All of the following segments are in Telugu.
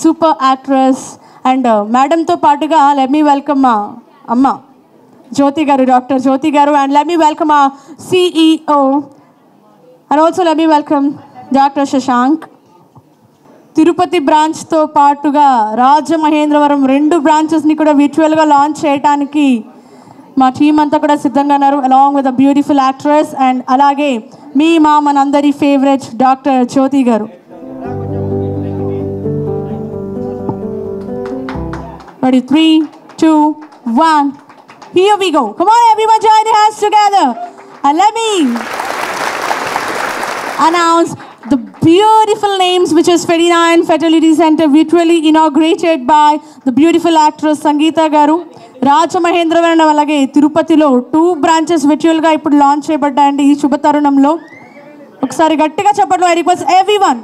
సూపర్ యాక్ట్రెస్ అండ్ మేడంతో పాటుగా లెట్ మీ వెల్కమ్ మా అమ్మ జ్యోతి గారు, డాక్టర్ జ్యోతి గారు, అండ్ లెట్ మీ వెల్కమ్ మా CEO and also let me welcome doctor Shashank. Tirupati బ్రాంచ్తో పాటుగా రాజమహేంద్రవరం 2 బ్రాంచెస్ని కూడా virtualగా లాంచ్ చేయడానికి మా టీం అంతా కూడా సిద్ధంగా ఉన్నారు, along with a beautiful actress and అలాగే మా మనందరి ఫేవరెట్ డాక్టర్ జ్యోతి గారు. Ready, 3, 2, 1. Here we go. Come on, everyone, join your hands together. And let me announce the beautiful names, which is 49 Fertility Center, virtually inaugurated by the beautiful actress Sangeeta Garu. Rajamahendravaram అలాగే తిరుపతిలో 2 బ్రాంచెస్ virtualగా ఇప్పుడు లాంచ్ చేయబడ్డాయండి. ఈ శుభ తరుణంలో ఒకసారి గట్టిగా చెప్పండి. I request everyone.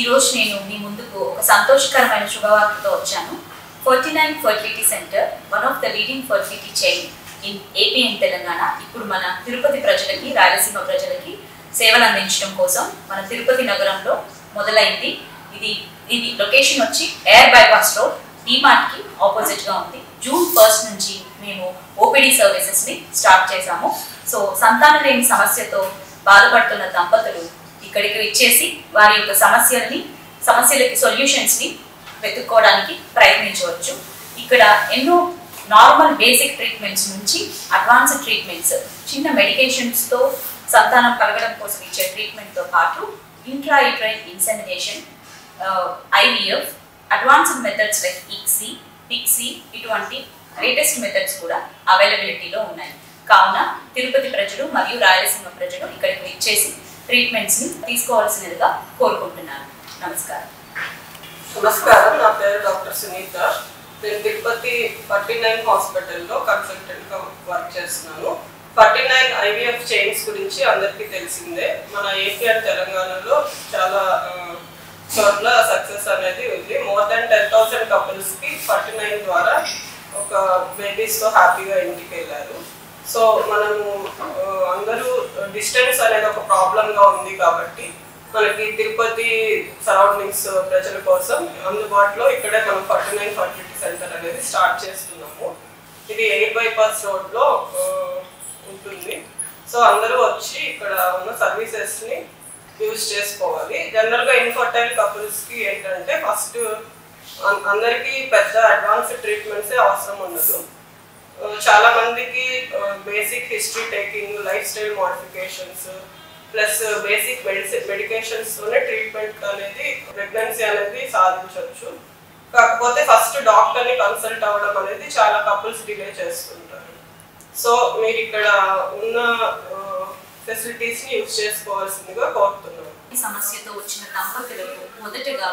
ఈరోజు నేను మీ ముందుకు ఒక సంతోషకరమైన శుభవార్తతో వచ్చాను. 49 fertility centre, one of the leading fertility chain in AP and Telangana, ఇప్పుడు మన తిరుపతి ప్రజలకి, రాయలసీమ ప్రజలకి సేవలు అందించడం కోసం మన తిరుపతి నగరంలో మొదలైంది. ఇది లొకేషన్ వచ్చి ఎయిర్ బైపాస్ రోడ్, డిమార్ట్కి ఆపోజిట్గా ఉంది. జూన్ 1 నుంచి మేము ఓపీడీ సర్వీసెస్ని స్టార్ట్ చేశాము. సో సంతానం లేని సమస్యతో బాధపడుతున్న దంపతులు ఇక్కడికి వచ్చేసి వారి యొక్క సమస్యలకి సొల్యూషన్స్ని వెతుక్కోవడానికి ప్రయత్నించవచ్చు. ఇక్కడ ఎన్నో నార్మల్ బేసిక్ ట్రీట్మెంట్స్ నుంచి అడ్వాన్స్డ్ ట్రీట్మెంట్స్, చిన్న మెడికేషన్స్తో సంతానం కలగడం కోసం ఇచ్చే ట్రీట్మెంట్తో పాటు intrauterine insemination, IVF, advanced methods like ICSI, PICSI, ఇటువంటి లేటెస్ట్ మెథడ్స్ కూడా అవైలబిలిటీలో ఉన్నాయి. కావున తిరుపతి ప్రజలు మరియు రాయలసీమ ప్రజలు ఇక్కడికి విచ్చేసి ట్రీట్మెంట్స్ని తీసుకోవాల్సినదిగా కోరుకుంటున్నాను. నమస్కారం. నమస్కారం, నా పేరు డాక్టర్ సునీత. నేను తిరుపతి 49 హాస్పిటల్లో కన్సల్టెంట్గా వర్క్ చేస్తున్నాను. 49 ఐవీఎఫ్ చైన్స్ గురించి అందరికీ తెలిసిందే. మన ఏపీ అండ్ తెలంగాణలో చాలా చోట్ల సక్సెస్ అనేది ఉంది. మోర్ దెన్ 10,000 కపుల్స్కి 49 ద్వారా ఒక బేబీస్తో హ్యాపీగా ఇంటికి వెళ్ళారు. సో మనము అందరూ డిస్టెన్స్ అనేది ఒక ప్రాబ్లంగా ఉంది కాబట్టి మనకి తిరుపతి సరౌండింగ్స్ ప్రజల కోసం అందుబాటులో ఇక్కడే మనం 49 ఫర్టిలిటీ సెంటర్ అనేది స్టార్ట్ చేస్తున్నాము. ఇది ఎయిర్ బైపాస్ రోడ్లో ఉంటుంది. సో అందరూ వచ్చి ఇక్కడ ఉన్న సర్వీసెస్ని యూజ్ చేసుకోవాలి. జనరల్గా ఇన్ఫర్టైల్ కపుల్స్కి ఏంటంటే ఫస్ట్ అందరికీ పెద్ద అడ్వాన్స్డ్ ట్రీట్మెంట్సే అవసరం ఉండదు. చాలా మందికి basic history taking, lifestyle modifications plus basic మెడికేషన్స్తోనే ట్రీట్మెంట్ అనేది ప్రెగ్నెన్సీ అనేది సాధించవచ్చు. కాకపోతే ఫస్ట్ డాక్టర్ని కన్సల్ట్ అవ్వడం అనేది చాలా కపుల్స్ డిలే చేస్తుంటారు. సో మీరు ఇక్కడ ఉన్న ఫెసిలిటీస్ని యూజ్ చేసుకోవాల్సిందిగా కోరుతున్నాను. ఈ సమస్యతో వచ్చిన దంపతులకు మొదటగా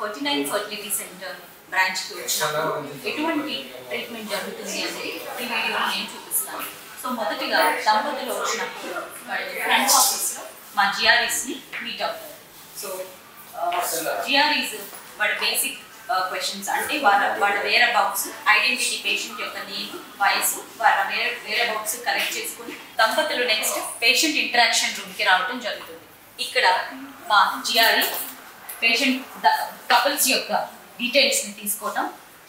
49 ఫర్టిలిటీ సెంటర్ బ్రాంచ్కి వచ్చినప్పుడు ఎటువంటి ట్రీట్మెంట్ జరుగుతుంది అనేది ఈ వీడియోలో నేను చూపిస్తాను. సో మొదటిగా దంపతులు వచ్చినప్పుడు వాళ్ళు ఫ్రంట్ ఆఫీస్లో మా జిఆర్ఈస్ని మీట్ అవుతారు. సో జిఆర్ఈస్ వాళ్ళ బేసిక్ క్వశ్చన్స్ అంటే వాళ్ళ వేర్ అబౌట్స్, ఐడెంటిటీ, పేషెంట్ యొక్క నేమ్, వయసు, వాళ్ళ వేర్ అబౌట్స్ కలెక్ట్ చేసుకుని దంపతులు నెక్స్ట్ పేషెంట్ ఇంటరాక్షన్ రూమ్కి రావడం జరుగుతుంది. ఇక్కడ మా జిఆర్ఈ పేషెంట్ కపుల్స్ యొక్క డీటెయిల్స్ని తీసుకోవటం,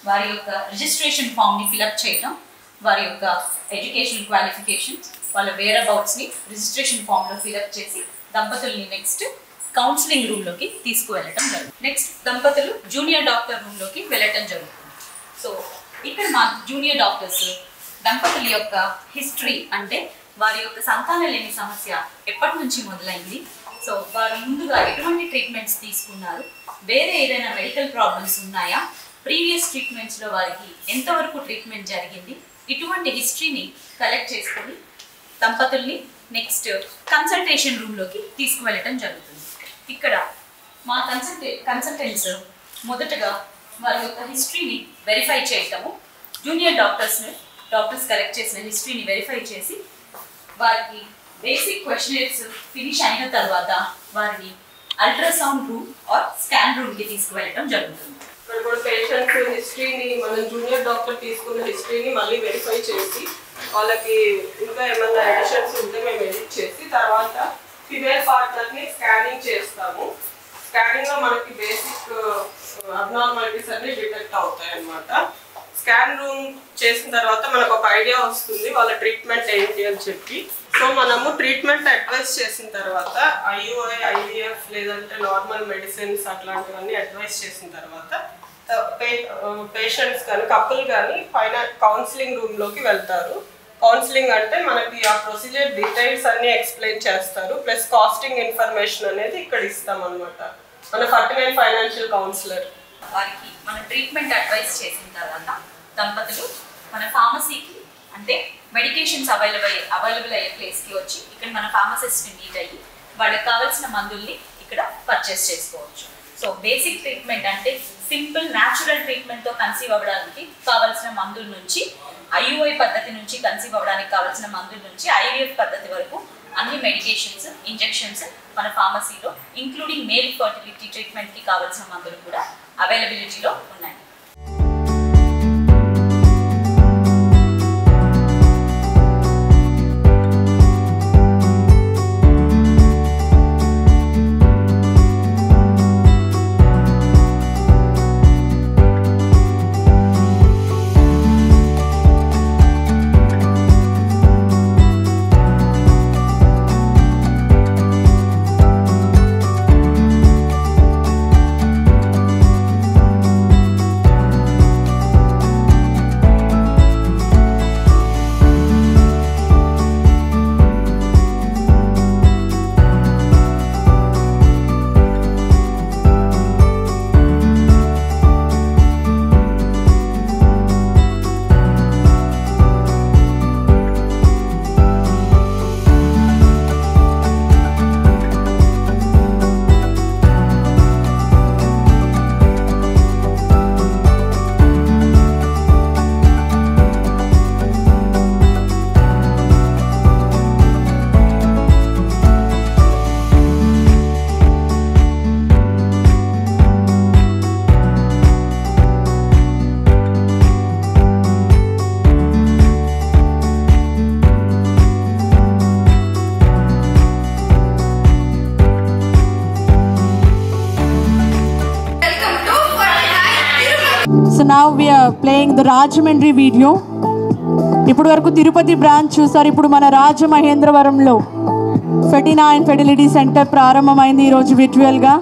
వారి యొక్క రిజిస్ట్రేషన్ ఫామ్ని ఫిలప్ చేయటం, వారి యొక్క ఎడ్యుకేషన్ క్వాలిఫికేషన్స్, వాళ్ళ వేర్ అబౌట్స్ని రిజిస్ట్రేషన్ ఫామ్లో ఫిలప్ చేసి దంపతుల్ని నెక్స్ట్ కౌన్సిలింగ్ రూమ్లోకి తీసుకువెళ్ళటం జరుగుతుంది. నెక్స్ట్ దంపతులు జూనియర్ డాక్టర్ రూమ్లోకి వెళ్ళటం జరుగుతుంది. సో ఇక్కడ మా జూనియర్ డాక్టర్స్ దంపతుల యొక్క హిస్టరీ అంటే వారి యొక్క సంతానలేమి సమస్య ఎప్పటి నుంచి మొదలైంది, సో వారు ముందుగా ఎటువంటి ట్రీట్మెంట్స్ తీసుకున్నారు, వేరే ఏదైనా మెడికల్ ప్రాబ్లమ్స్ ఉన్నాయా, ప్రీవియస్ ట్రీట్మెంట్స్లో వారికి ఎంతవరకు ట్రీట్మెంట్ జరిగింది, ఇటువంటి హిస్టరీని కలెక్ట్ చేసుకొని దంపతుల్ని నెక్స్ట్ కన్సల్టేషన్ రూమ్లోకి తీసుకువెళ్ళటం జరుగుతుంది. ఇక్కడ మా కన్సల్టెంట్స్ మొదటగా వారి యొక్క హిస్టరీని వెరిఫై చేయటము, జూనియర్ డాక్టర్స్ కలెక్ట్ చేసిన హిస్టరీని వెరిఫై చేసి వారికి బేసిక్ క్వశ్చనర్స్ ఫినిష్ అయిన తర్వాత వారిని అల్ట్రాసౌండ్ రూమ్ ఆర్ స్కాన్ రూమ్కి తీసుకువెళ్ళటం జరుగుతుంది. ఇక్కడ కూడా పేషెంట్ హిస్టరీని మనం జూనియర్ డాక్టర్ తీసుకున్న హిస్టరీని మళ్ళీ వెరిఫై చేసి వాళ్ళకి ఇంకా ఏమైనా ఎడిషన్స్ ఉంటే మేము ఎడిట్ చేసి తర్వాత ఫిమేల్ పార్ట్నర్ని స్కానింగ్ చేస్తాము. స్కానింగ్లో మనకి బేసిక్ అబ్నార్మాలిటీస్ అన్ని డిటెక్ట్ అవుతాయి అన్నమాట. స్కాన్ రూమ్ చేసిన తర్వాత మనకు ఒక ఐడియా వస్తుంది వాళ్ళ ట్రీట్మెంట్ ఏంటి అని చెప్పి. సో మనము ట్రీట్మెంట్ అడ్వైస్ చేసిన తర్వాత ఐయుఐ, ఐవీఎఫ్ లేదంటే నార్మల్ మెడిసిన్స్ అట్లాంటివన్నీ అడ్వైస్ చేసిన తర్వాత పేషెంట్స్ కానీ కపుల్ కానీ పైన కౌన్సిలింగ్ రూమ్లోకి వెళ్తారు. కౌన్సిలింగ్ అంటే మనకి ఆ ప్రొసీజర్ డీటెయిల్స్ అన్ని ఎక్స్ప్లెయిన్ చేస్తారు, ప్లస్ కాస్టింగ్ ఇన్ఫర్మేషన్ అనేది ఇక్కడ ఇస్తాం అనమాట. మన 49 ఫైనాన్షియల్ కౌన్సిలర్ వారికి మన ట్రీట్మెంట్ అడ్వైస్ చేసిన తర్వాత దంపతులు మన ఫార్మసీకి అంటే మెడికేషన్స్ అవైలబుల్ అయ్యే ప్లేస్కి వచ్చి ఇక్కడ మన ఫార్మసిస్ట్ని మీట్ అయ్యి వాళ్ళకి కావాల్సిన మందుల్ని ఇక్కడ పర్చేస్ చేసుకోవచ్చు. సో బేసిక్ ట్రీట్మెంట్ అంటే సింపుల్ న్యాచురల్ ట్రీట్మెంట్తో కన్సీవ్ అవ్వడానికి కావాల్సిన మందుల నుంచి, ఐయుఐ పద్ధతి నుంచి కన్సీవ్ అవ్వడానికి కావాల్సిన మందుల నుంచి ఐవీఎఫ్ పద్ధతి వరకు అన్ని మెడికేషన్స్, ఇంజెక్షన్స్ మన ఫార్మసీలో ఇంక్లూడింగ్ మేల్ ఫర్టిలిటీ ట్రీట్మెంట్కి కావాల్సిన మందులు కూడా అవైలబిలిటీలో ఉన్నాయి. now we are playing the Rajahmundry video. ఇప్పుడు వరకు తిరుపతి బ్రాంచ్ చూసారు. ఇప్పుడు మన రాజమహేంద్రవరంలో ఫెటినా అండ్ ఫెర్టిలిటీ సెంటర్ ప్రారంభమైంది ఈరోజు విర్చువల్గా.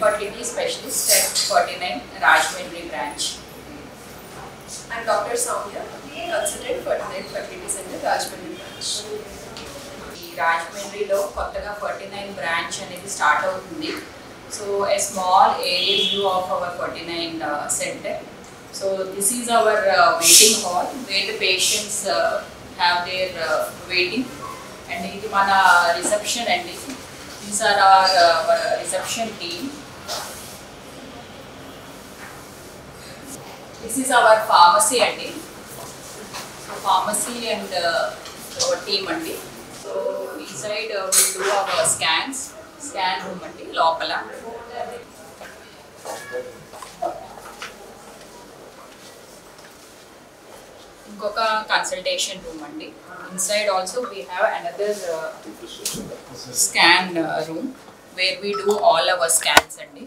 fertility specialist at 49 Rajahmundry branch. I'm Dr. Soumya, consultant for fertility center, Rajahmundry branch. ఈ రాజమండ్రిలో కొత్తగా 49 బ్రాంచ్ అనేది స్టార్ట్ అవుతుంది. So a small area view of our 49 center. So this is our waiting hall where the patients have their waiting, and ఇది మన రిసెప్షన్ అండి. These are our reception team. This is our pharmacy అండి. So pharmacy and our team అండి. So inside we do our scan room అండి లోపల. ఇంకొక కన్సల్టేషన్ రూమ్ అండి. Inside also we have another scan room where we do all our scans అండి.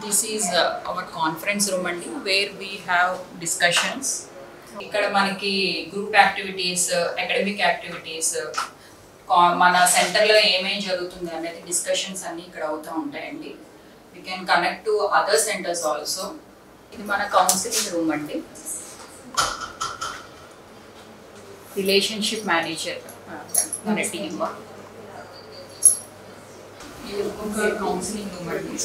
This is our conference room అండి వేర్ వీ హ్యావ్ డిస్కషన్స్. ఇక్కడ మనకి గ్రూప్ యాక్టివిటీస్, అకాడమిక్ యాక్టివిటీస్, మన సెంటర్లో ఏమేమి జరుగుతుంది అనేది డిస్కషన్స్ అన్నీ ఇక్కడ అవుతూ ఉంటాయండి. We can connect to other centres also. ఇది మన కౌన్సిలింగ్ రూమ్ అండి. రిలేషన్షిప్ మేనేజర్ మన టీమ్. ఇది ఒక కౌన్సిలింగ్ రూమ్ అండి.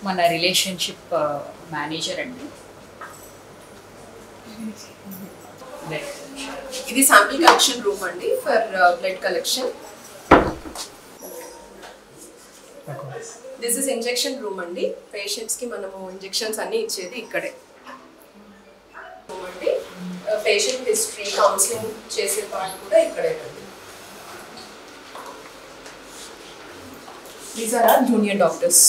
మన రిలేషన్షిప్ మేనేజర్ అండి. ఇది శాంపిల్ కలెక్షన్ రూమ్ అండి for blood collection. This is injection room అండి. పేషెంట్స్కి మనము ఇంజెక్షన్స్ అన్నీ ఇచ్చేది ఇక్కడే రూమ్ అండి. పేషెంట్ హిస్టరీ, కౌన్సిలింగ్ చేసే వాళ్ళు కూడా ఇక్కడే అండి. These are are junior doctors.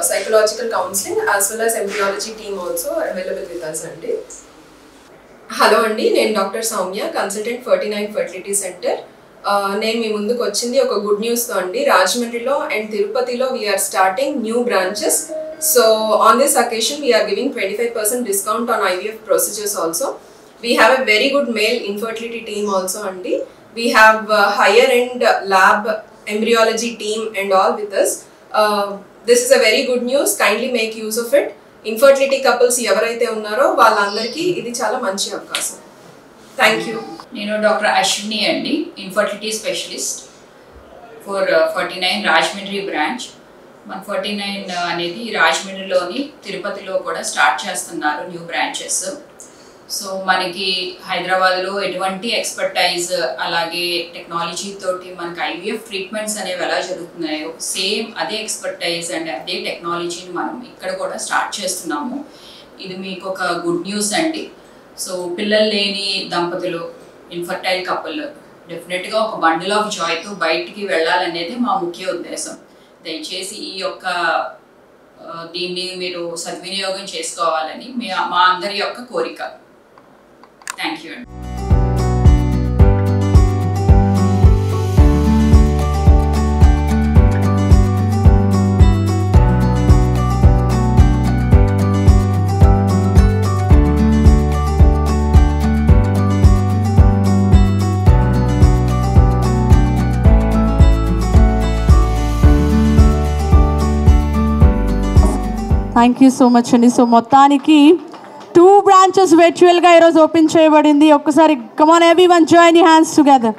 Psychological counseling as well as embryology team also available with us అండి. హలో అండి, నేను doctor Soumya, consultant 49 fertility centre. నేను మీ ముందుకు వచ్చింది ఒక గుడ్ న్యూస్తో అండి. రాజమండ్రిలో అండ్ తిరుపతిలో we're starting new branches. So on this occasion we're giving 25% discount on IVF procedures also. We have a very good male infertility team also అండి. We have higher end lab embryology team and all with us. This is a very good news. Kindly make use of it. Infertility couples ఎవరైతే ఉన్నారో వాళ్ళందరికీ ఇది చాలా మంచి అవకాశం. Thank you. నేను డాక్టర్ అశ్విని అండి, infertility specialist for 49 Rajahmundry branch. మన 49 అనేది రాజమండ్రిలోని తిరుపతిలో కూడా స్టార్ట్ చేస్తున్నారు న్యూ బ్రాంచెస్. సో మనకి హైదరాబాద్లో ఎటువంటి ఎక్స్పర్టైజ్ అలాగే టెక్నాలజీ తోటి మనకి IVF ట్రీట్మెంట్స్ అనేవి ఎలా జరుగుతున్నాయో సేమ్ అదే ఎక్స్పర్టైజ్ అండ్ అదే టెక్నాలజీని మనం ఇక్కడ కూడా స్టార్ట్ చేస్తున్నాము. ఇది మీకు ఒక గుడ్ న్యూస్ అండి. సో పిల్లలు లేని దంపతులు, ఇన్ఫర్టైల్ కపుల్ డెఫినెట్గా ఒక బండిల్ ఆఫ్ జాయ్తో బయటికి వెళ్ళాలనేది మా ముఖ్య ఉద్దేశం. దయచేసి ఈ యొక్క దీన్ని మీరు సద్వినియోగం చేసుకోవాలని మా అందరి యొక్క కోరిక. థ్యాంక్ యూ అండి. థ్యాంక్ యూ సో మచ్ అండి. సో మొత్తానికి 2 బ్రాంచెస్ వర్చువల్గా ఈరోజు ఓపెన్ చేయబడింది. ఒక్కసారి come on everyone join your hands together.